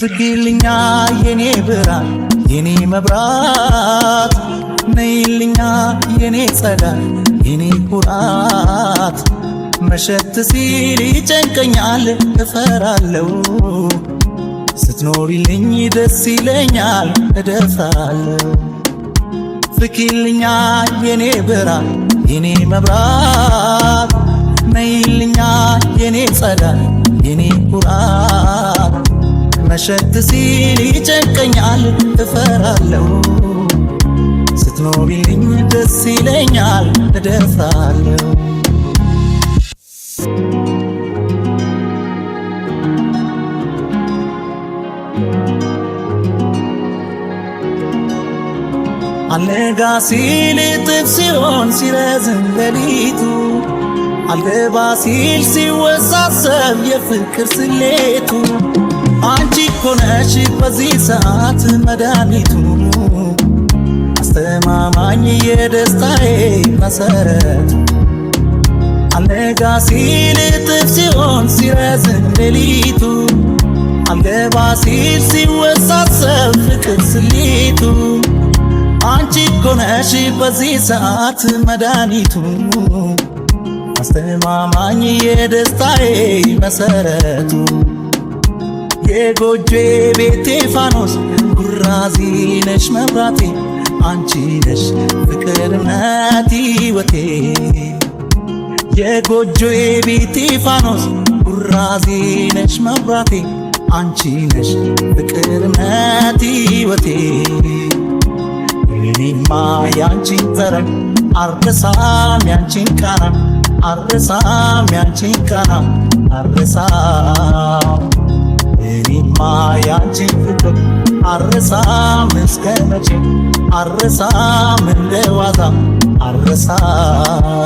ፍቅልኛ የኔ ብርሃን የኔ መብራት ነይልኛ የኔ ጸዳል የኔ ኩራት መሸት ሲል ይጨንቀኛል እፈራለሁ ስትኖሪልኝ ደስ ይለኛል እደርሳለሁ ፍቅልኛ የኔ ብርሃን የኔ መብራት ነይልኛ የኔ ጸዳል የኔ ኩራት መሸት ሲል ይጨንቀኛል እፈራለሁ ስትኖሪልኝ ደስ ይለኛል እደርሳለሁ አልነጋ ሲል እጥፍ ሲሆን ሲረዝም ሌሊቱ አልገባ ሲል ሲወሳሰብ የፍቅር ስሌቱ አንቺ እኮ ነሽ በዚህ ሰዓት መድኃኒቱ አስተማማኝ የደስታዬ መሰረት አልነጋ ሲል እጥፍ ሲሆን ሲረዝም ሌሊቱ አልገባ ሲል ሲወሳሰብ ፍቅር ስሌቱ አንቺ እኮ ነሽ በዚህ ሰዓት መድኃኒቱ አስተማማኝ የደስታዬ መሰረቱ የጎጆዬ ቤቴ ፋኖስ ኩራዚ ነሽ መብራቴ አንቺ ነሽ ፍቅርነት ሕይወቴ የጎጆዬ ቤቴ ፋኖስ ኩራዚ ነሽ መብራቴ አንቺ ነሽ ፍቅርነት ሕይወቴ እኔማ ያንቺን ጠረን አልረሳም ያንቺን ቃና አልረሳም ያንቺን ቃና አልረሳም እኔማ ያንቺን ፍቅር አልረሳም እስከ መቼ አልረሳም እንደ ዋዛ አልረሳም